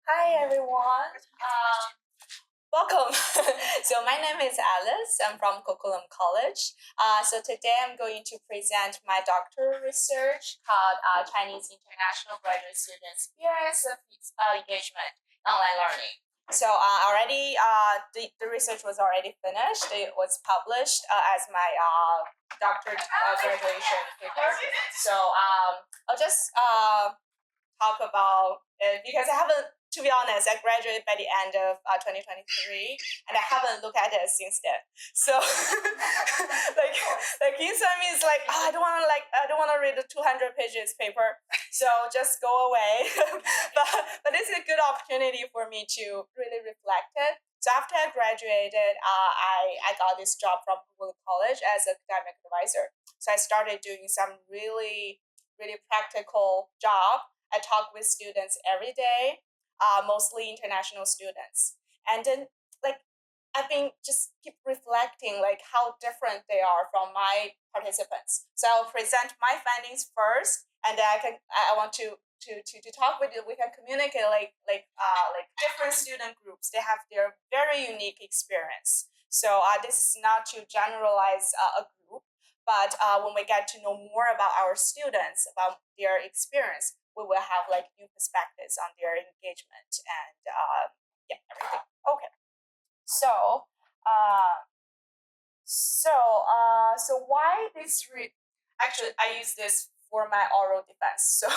Hi everyone. Welcome. So my name is Alice. I'm from Coquitlam College. So today I'm going to present my doctoral research called Chinese International Graduate Student Experience of Engagement Online Learning. So the research was already finished. It was published as my doctorate graduation paper. So I'll just talk about it because I haven't, to be honest, I graduated by the end of 2023 and I haven't looked at it since then. So like inside me is like, oh, I don't want to read the 200 pages paper. So just go away. but this is a good opportunity for me to really reflect it. So after I graduated, I got this job from Google College as an academic advisor. So I started doing some really practical job. I talk with students every day, mostly international students. And then like I've been just keep reflecting like how different they are from my participants. So I'll present my findings first, and then I want to talk with you. We can communicate like different student groups. They have their very unique experience. So this is not to generalize a group, but when we get to know more about our students, about their experience, we will have like new perspectives on their engagement and yeah, everything. Okay. So, so why this? Actually, I use this for my oral defense, so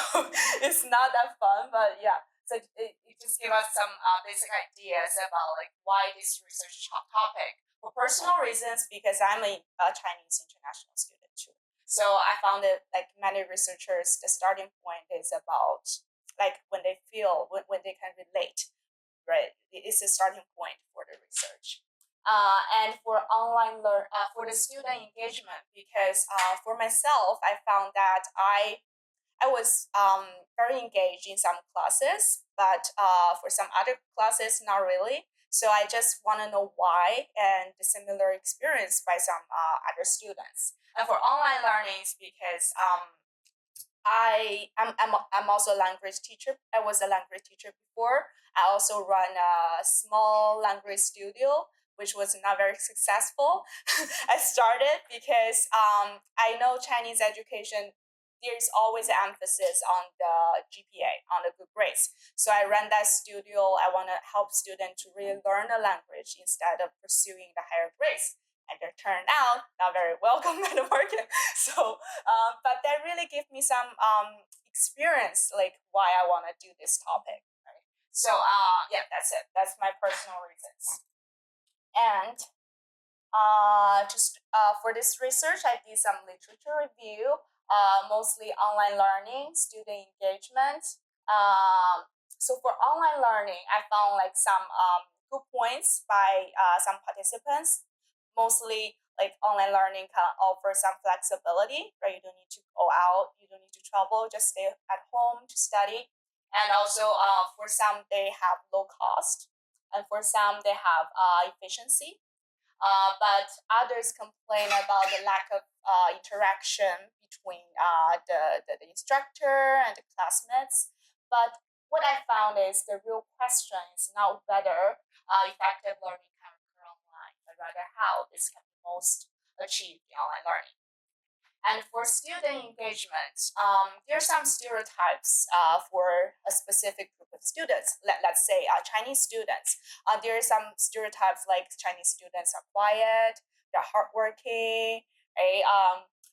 it's not that fun, but yeah. So it just gave us some basic ideas about like why this research topic. For personal reasons, because I'm a Chinese international student too. So I found it like many researchers, the starting point is about like when they feel when they can relate, right? It's a starting point for the research. And for for the student engagement, because for myself, I found that I was very engaged in some classes, but for some other classes, not really. So I just want to know why and the similar experience by some other students. And for online learnings, because I'm also a language teacher. I was a language teacher before. I also run a small language studio, which was not very successful. I started because I know Chinese education. There's always an emphasis on the GPA, on the good grades. So I run that studio. I want to help students to really learn the language instead of pursuing the higher grades. And they turned out not very welcome in the market. So but that really gave me some experience, like why I want to do this topic. Right. So yeah, that's it. That's my personal reasons. And just for this research, I did some literature review, mostly online learning, student engagement. So for online learning, I found like some good points by some participants. Mostly like online learning can offer some flexibility, right? You don't need to go out, you don't need to travel, just stay at home to study. And also for some, they have low cost, and for some, they have efficiency. But others complain about the lack of interaction between the instructor and the classmates. But what I found is the real question is not whether effective learning can occur online, but rather how this can be most achieved in online learning. And for student engagement, there are some stereotypes for a specific group of students. Let's say Chinese students. There are some stereotypes like Chinese students are quiet, they're hardworking, right?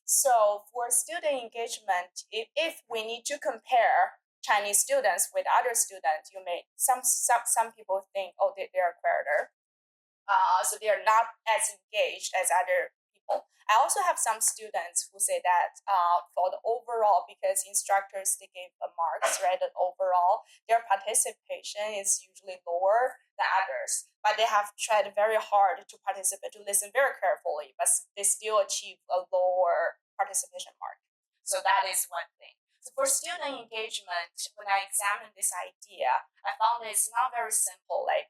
So for student engagement, if we need to compare Chinese students with other students, you may some people think, oh, they are quieter, so they are not as engaged as other people. I also have some students who say that for the overall, because instructors they give a marks, right? That overall their participation is usually lower than others, but they have tried very hard to participate, to listen very carefully, but they still achieve a lower participation mark. So that is one thing. So for student engagement, when I examined this idea, I found it's not very simple. Like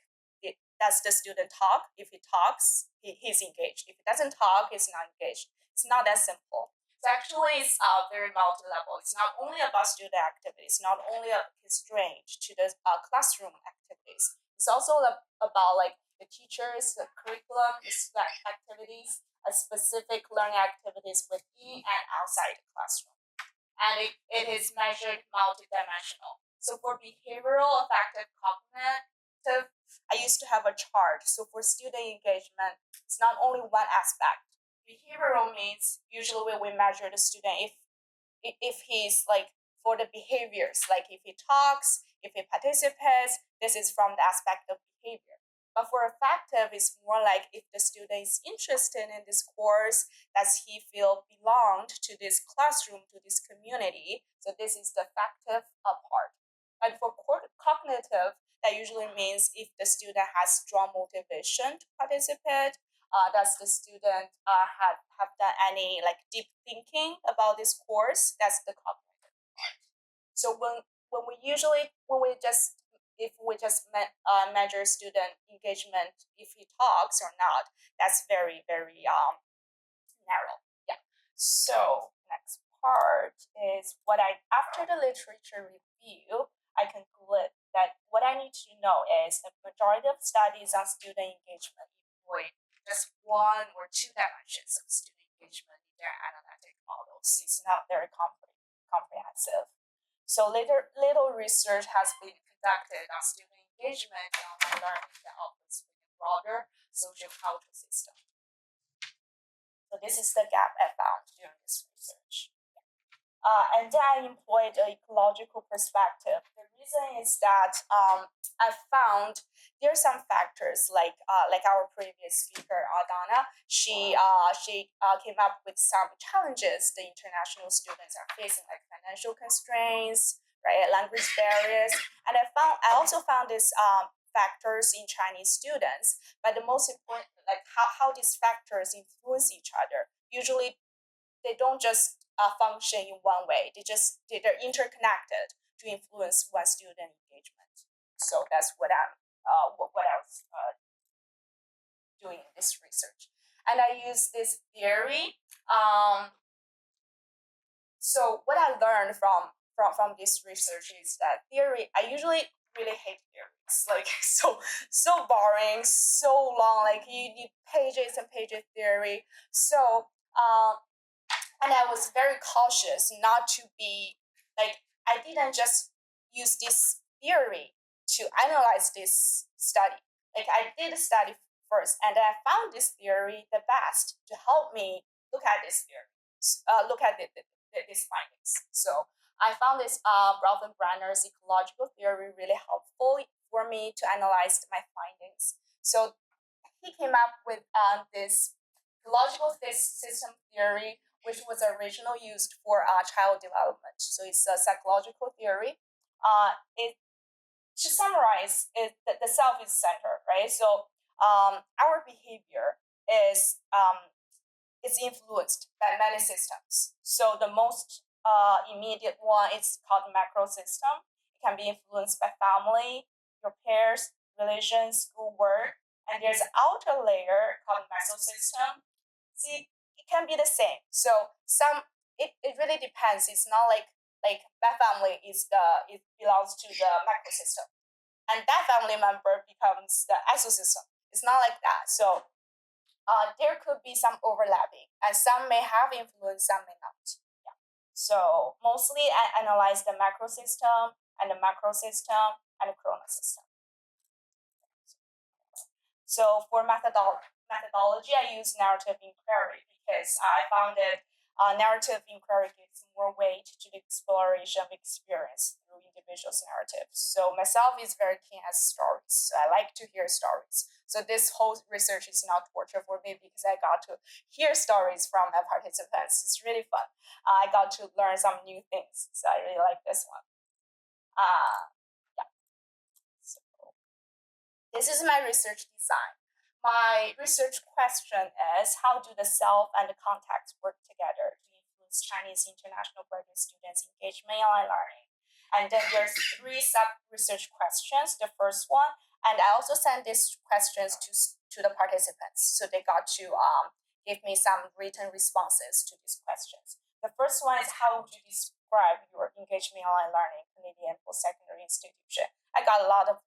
does the student talk? If he talks, he's engaged. If he doesn't talk, he's not engaged. It's not that simple. It's actually very multi-level. It's not only about student activities, not only constrained to the classroom activities. It's also about like the teachers, the curriculum, the activities, specific learning activities within and outside the classroom. And it is measured multidimensional. So for behavioral, affective, cognitive, I used to have a chart. So for student engagement, it's not only one aspect. Behavioral means usually we measure the student if he's like for the behaviors, like if he talks, if he participates, this is from the aspect of behavior. But for affective, it's more like if the student is interested in this course, does he feel belonged to this classroom, to this community? So this is the affective part. And for cognitive, that usually means if the student has strong motivation to participate, does the student have done any like deep thinking about this course? That's the cognitive part. So when we just if we just measure student engagement, if he talks or not, that's very narrow. Yeah. So next part is what I after the literature review, I conclude that what I need to know is the majority of studies on student engagement employ just one or two dimensions of student engagement in their analytic models. It's not very comprehensive. So little research has been conducted on student engagement and online learning that operates with a broader social cultural system. So this is the gap I found during this research. And then I employed an ecological perspective. The reason is that I found there are some factors like our previous speaker, Donna. She came up with some challenges the international students are facing, like financial constraints, right, language barriers, and I also found these factors in Chinese students. But the most important, like how these factors influence each other. Usually, they don't just function in one way. They're interconnected to influence one student engagement. So that's what I was doing in this research, and I use this theory. So what I learned from this research is that theory. I usually really hate theories, like so boring, so long. Like you need pages and pages theory. So and I was very cautious not to be like I didn't just use this theory to analyze this study. Like I did a study first, and I found this theory the best to help me look at this theory, look at these findings. So I found this Bronfenbrenner's ecological theory really helpful for me to analyze my findings. So he came up with this ecological system theory, which was originally used for child development. So it's a psychological theory. To summarize, the self is center, right? So our behavior is influenced by many systems. So the most immediate one is called the macro system. It can be influenced by family, your peers, religion, schoolwork, and there's an outer layer called mesosystem. See, it can be the same. So it really depends. It's not like that family it belongs to the macro system, and that family member becomes the exosystem. It's not like that. So there could be some overlapping, and some may have influence, some may not. Yeah. So mostly I analyze the macro system and the macro system and the corona system. So for methodology, I use narrative inquiry because I found that narrative inquiry gives more weight to the exploration of experience through individuals' narratives. So myself is very keen at stories. So I like to hear stories. So this whole research is not torture for me because I got to hear stories from my participants. It's really fun. I got to learn some new things. So I really like this one. Yeah. So this is my research design. My research question is, how do the self and the context work together to influence Chinese international graduate students' engagement in online learning? And then there's 3 sub-research questions. The first one, and I also sent these questions to the participants, so they got to give me some written responses to these questions. The first one is, how would you describe your engagement in online learning Canadian post-secondary institution? I got a lot of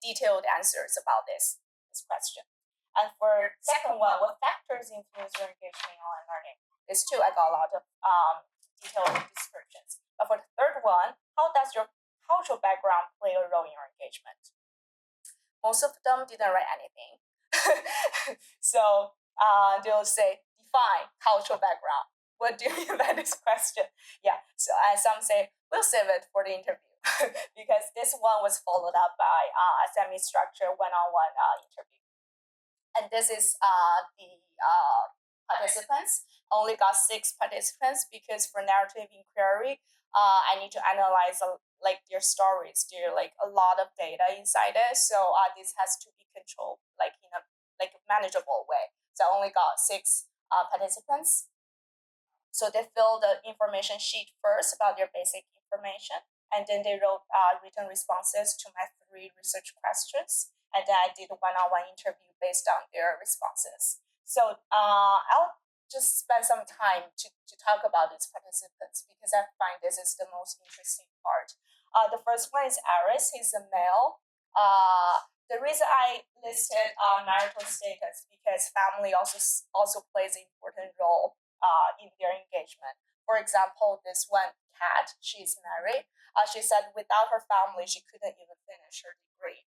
detailed answers about this question. And for second one, what factors influence your engagement in online learning? This too, I got a lot of detailed descriptions. But for the third one, how does your cultural background play a role in your engagement? Most of them didn't write anything. So they'll say, define cultural background. What do you mean by this question? Yeah, so some say, we'll save it for the interview. Because this one was followed up by a semi-structured one-on-one interview. And this is the participants. Only got 6 participants because for narrative inquiry, I need to analyze their stories. There are a lot of data inside it, so this has to be controlled in a manageable way. So I only got 6 participants. So they filled the information sheet first about their basic information, and then they wrote written responses to my 3 research questions, and then I did a one-on-one interview based on their responses. So I'll just spend some time to talk about these participants because I find this is the most interesting part. The first one is Aris. He's a male. The reason I listed marital status because family also plays an important role in their engagement. For example, this one, Kat, she's married. She said without her family, she couldn't even finish her degree.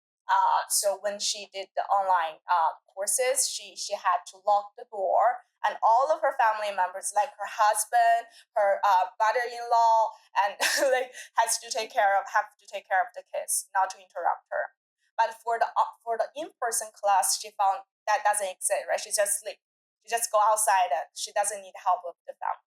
So when she did the online courses, she had to lock the door, and all of her family members, like her husband, her mother-in-law, and have to take care of the kids, not to interrupt her. But for the in-person class, she found that doesn't exist, right? She just sleep. She just go outside, and she doesn't need help with the family.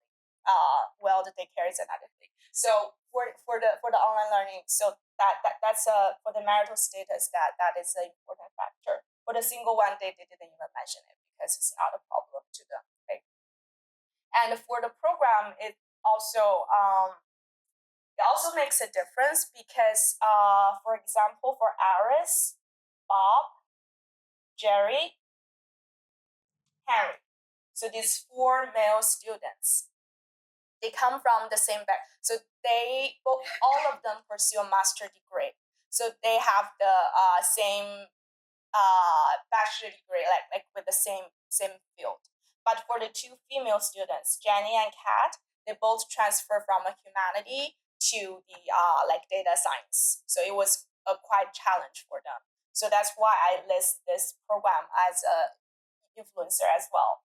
Well, the daycare is another thing. So for the online learning, so that's for the marital status, that is an important factor. For the single one, they didn't even mention it because it's not a problem to them, right? And for the program, it also makes a difference because, for example, for Aris, Bob, Jerry, Henry. So these 4 male students, they come from the same so all of them pursue a master degree. So they have the same bachelor degree, like with the same field. But for the 2 female students, Jenny and Kat, they both transfer from a humanity to the data science. So it was a quite challenge for them. So that's why I list this program as a influencer as well.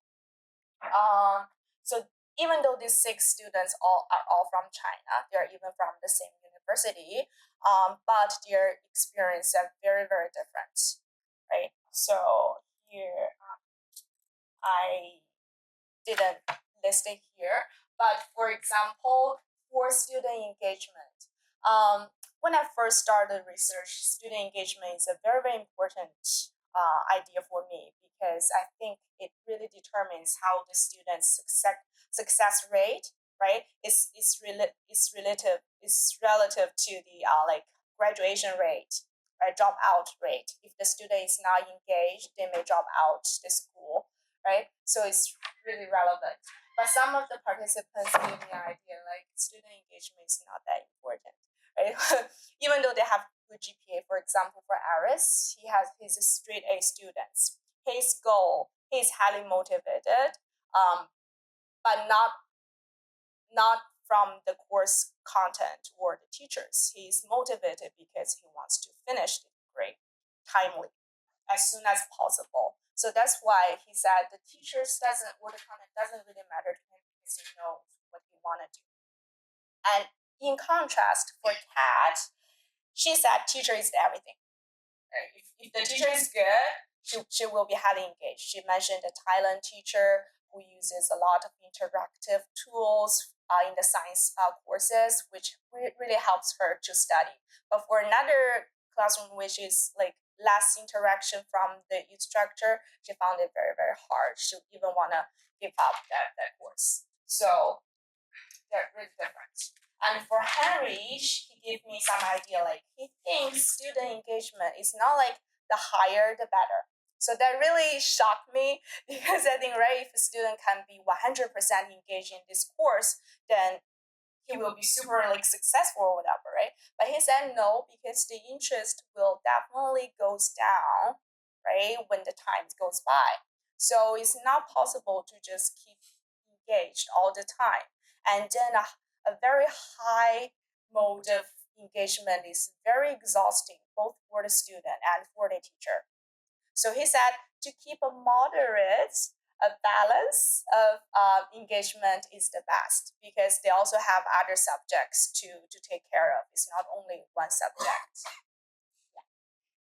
So even though these 6 students are all from China, they're even from the same university, but their experience are very, very different, right? So here, I didn't list it here, but for example, for student engagement, when I first started research, student engagement is a very, very important idea for me because I think it really determines how the student's success rate, right, is relative to the graduation rate, right, dropout rate. If the student is not engaged, they may drop out the school, right? So it's really relevant. But some of the participants gave me an idea student engagement is not that important, right? Even though they have good GPA, for example, for Aris, he's a straight A student. His goal, he's highly motivated, but not from the course content or the teachers. He's motivated because he wants to finish the degree timely, as soon as possible. So that's why he said the teachers or the content doesn't really matter to him because he knows what he wanted to do. And in contrast, for Kat, she said teacher is everything. If the teacher is good, she will be highly engaged. She mentioned a Thailand teacher who uses a lot of interactive tools in the science courses, which really helps her to study. But for another classroom, which is less interaction from the instructor, she found it very, very hard. She even want to give up that course. So they're really different. And for Henry, he gave me some idea, he thinks student engagement is not the higher the better. So that really shocked me because I think, right, if a student can be 100% engaged in this course, then he will be super like successful or whatever, right? But he said no, because the interest will definitely goes down, right, when the time goes by. So it's not possible to just keep engaged all the time. And then a very high mode of engagement is very exhausting, both for the student and for the teacher. So he said to keep a moderate balance of engagement is the best, because they also have other subjects to take care of. It's not only one subject. Yeah.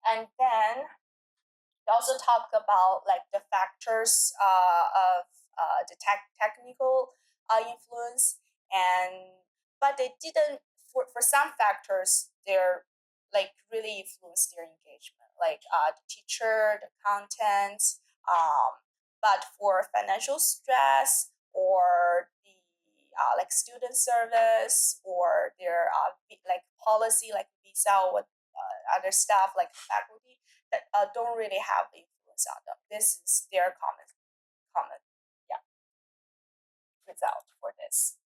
And then they also talk about like the factors of the technical influence, and but they didn't, for some factors they're like really influence their engagement, like the teacher, the content, but for financial stress or the like student service or their like policy, like visa or other stuff like faculty, that don't really have influence on them. This is their common yeah result for this.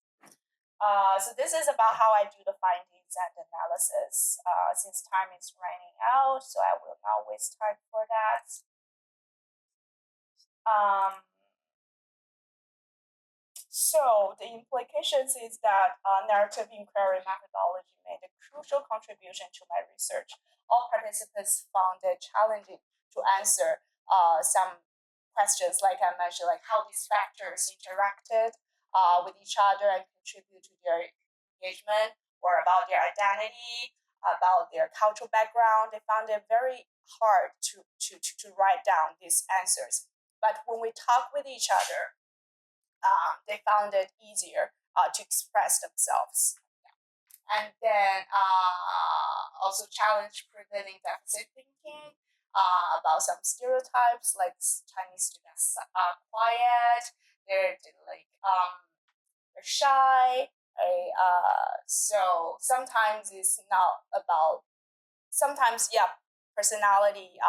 So this is about how I do the findings and analysis. Since time is running out, so I will not waste time for that. So the implications is that narrative inquiry methodology made a crucial contribution to my research. All participants found it challenging to answer some questions, like I mentioned, like how these factors interacted with each other and contribute to their engagement, or about their identity, about their cultural background. They found it very hard to write down these answers. But when we talk with each other, they found it easier to express themselves. And then also challenge prevailing deficit thinking about some stereotypes, like Chinese students are quiet, they're like they're shy. So sometimes it's not about, sometimes personality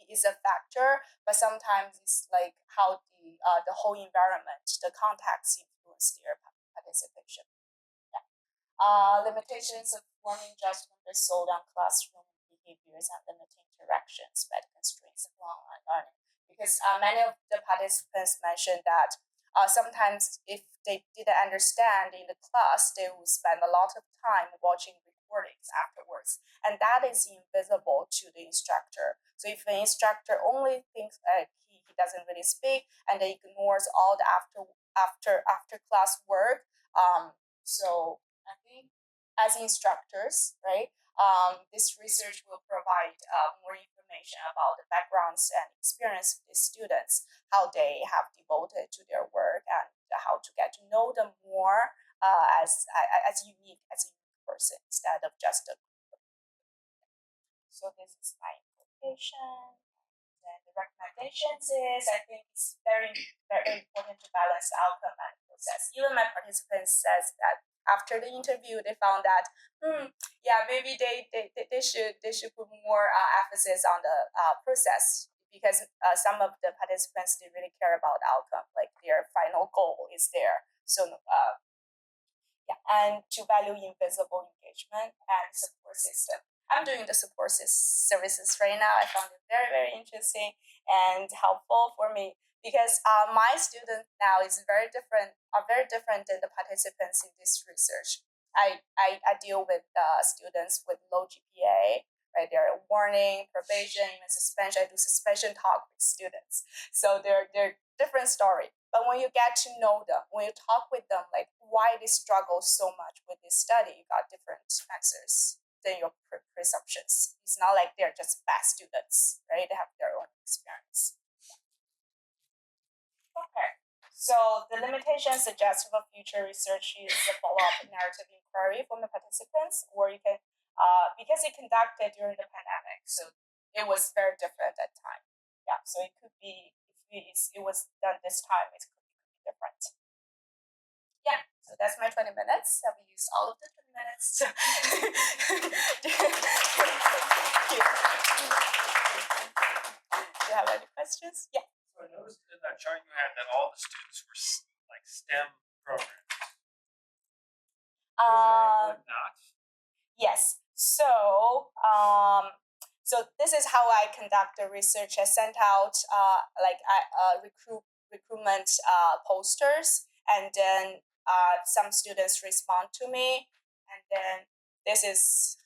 is a factor, but sometimes it's like how the whole environment, the context influence their participation. Yeah. Limitations of forming judgment based solely on classroom behaviors and limiting interactions, bad constraints of online learning. Because many of the participants mentioned that sometimes if they didn't understand in the class, they would spend a lot of time watching recordings afterwards, and that is invisible to the instructor. So if the instructor only thinks he doesn't really speak and they ignores all the after class work, so I think as instructors, right, this research will provide more information about the backgrounds and experience of the students, how they have devoted to their work, and how to get to know them more as unique person instead of just a. So this is my implication. Then the recommendations is, I think it's very important to balance outcome and process. Even my participants says that after the interview they found that maybe they should put more emphasis on the process, because some of the participants, they really care about the outcome, like their final goal is there. So and to value invisible engagement and support system. I'm doing the support services right now. I found it very, very interesting and helpful for me, because my student now is very different than the participants in this research. I deal with students with low GPA, right? They're warning, probation, even suspension. I do suspension talk with students. So they're different story. But when you get to know them, when you talk with them, like why they struggle so much with this study, you got different answers than your presumptions. It's not like they're just bad students, right? They have their own experience. Okay. So the limitations suggested for future research is the follow-up narrative inquiry from the participants, or you can, because it conducted during the pandemic, so it was very different at that time. Yeah, so it could be, if it was done this time, it could be different. Yeah, so that's my 20 minutes. Have we used all of the 20 minutes? Thank you. you have any questions? Yeah. So I noticed in that chart you had that all the students were like STEM programs. Was there anyone not? Yes. So this is how I conduct the research. I sent out recruitment posters, and then some students respond to me, and then this is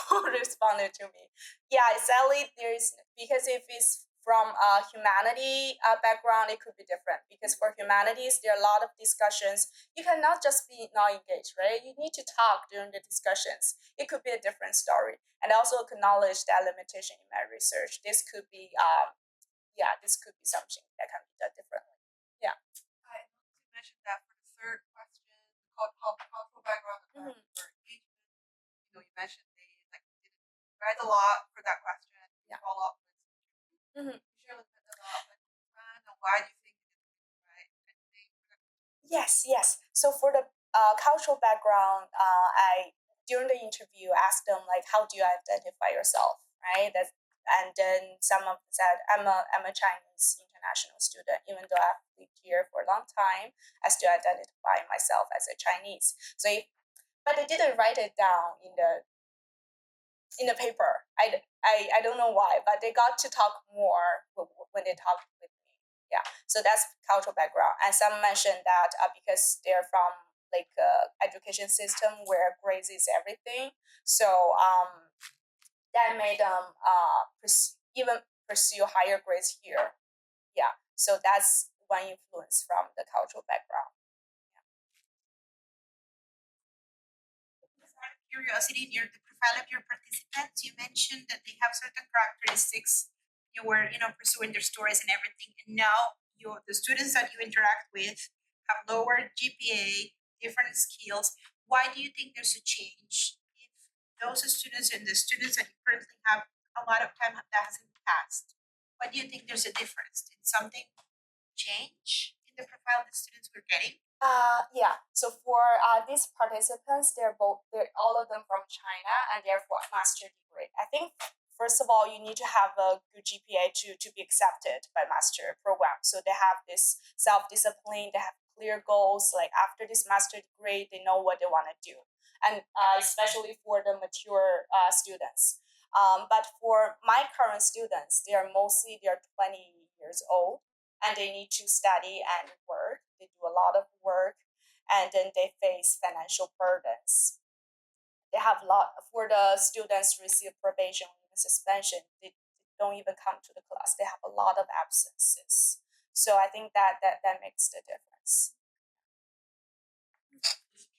who responded to me. Yeah, sadly, because if it's from a humanity background, it could be different. Because for humanities, there are a lot of discussions. You cannot just be not engaged, right? You need to talk during the discussions. It could be a different story. And I also acknowledge that limitation in my research. This could be, something that can be done differently. Yeah. I want to mention that for the third question, called cultural background or engagement. You mentioned they didn't write a lot for that question. Yeah. Follow up with. Share a little bit about why do you think you didn't write anything? Yes. So for the cultural background, I during the interview asked them how do you identify yourself, right? And then some of them said I'm a Chinese international student, even though I've lived here for a long time, I still identify myself as a Chinese. But they didn't write it down in the paper. I don't know why, but they got to talk more when they talked with me. Yeah, so that's cultural background. And some mentioned that because they're from education system where grades is everything, so that made them even pursue higher grades here. Yeah, so that's one influence from the cultural background. Out of curiosity, near the profile of your participants, you mentioned that they have certain characteristics. You were, pursuing their stories and everything, and now the students that you interact with have lower GPA, different skills. Why do you think there's a change? If those students and the students that you currently have a lot of time that hasn't passed, why do you think there's a difference? Did something change in the profile the students were getting? Yeah. So for these participants, they're all of them from China, and they're for master degree. I think first of all, you need to have a good GPA to be accepted by master program. So they have this self discipline. They have clear goals. Like after this master degree, they know what they want to do, and especially for the mature students. But for my current students, they're 20 years old, and they need to study and work. They do a lot of work, and then they face financial burdens. They have a lot for the students receive probation or even suspension. They don't even come to the class. They have a lot of absences. So I think that makes the difference. Can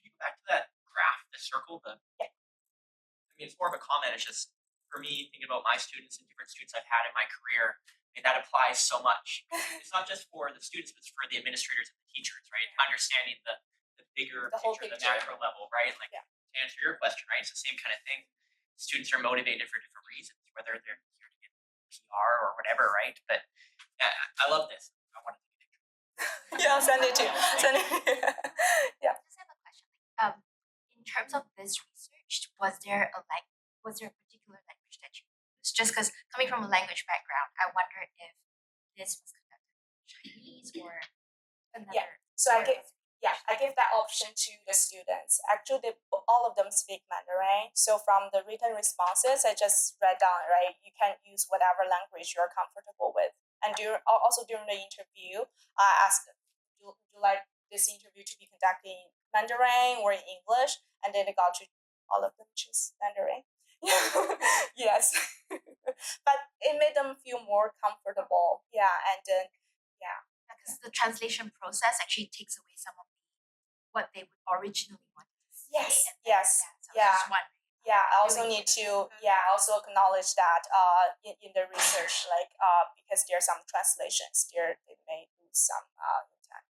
you go back to that graph, the circle? Yeah. I mean, it's more of a comment. It's just for me thinking about my students and different students I've had in my career. I mean, that applies so much. It's not just for the students, but it's for the administrators and the teachers, right? Understanding the bigger The whole picture, the picture. macro level, right? Like to answer your question, right? It's the same kind of thing. Students are motivated for different reasons, whether they're here to get PR or whatever, right? But I love this. I want to take a picture. Yeah, send it to you. Yeah. I just have a question. In terms of this research, was there a particular language that you used? Just because coming from a language background, I wonder if this was conducted in Chinese or another. Yeah. So I give that option to the students. Actually, all of them speak Mandarin. So from the written responses, I just read down, right? You can use whatever language you're comfortable with. And also during the interview, I asked them, would you like this interview to be conducted in Mandarin or in English? And then they got to all of them choose Mandarin. Yes. But it made them feel more comfortable. Yeah. And then, yeah. Because the translation process actually takes away some of what they would originally want to say. Yes. So I was just wondering. Yeah, I also need to also acknowledge that in the research, because there are some translations there, they may lose some intent.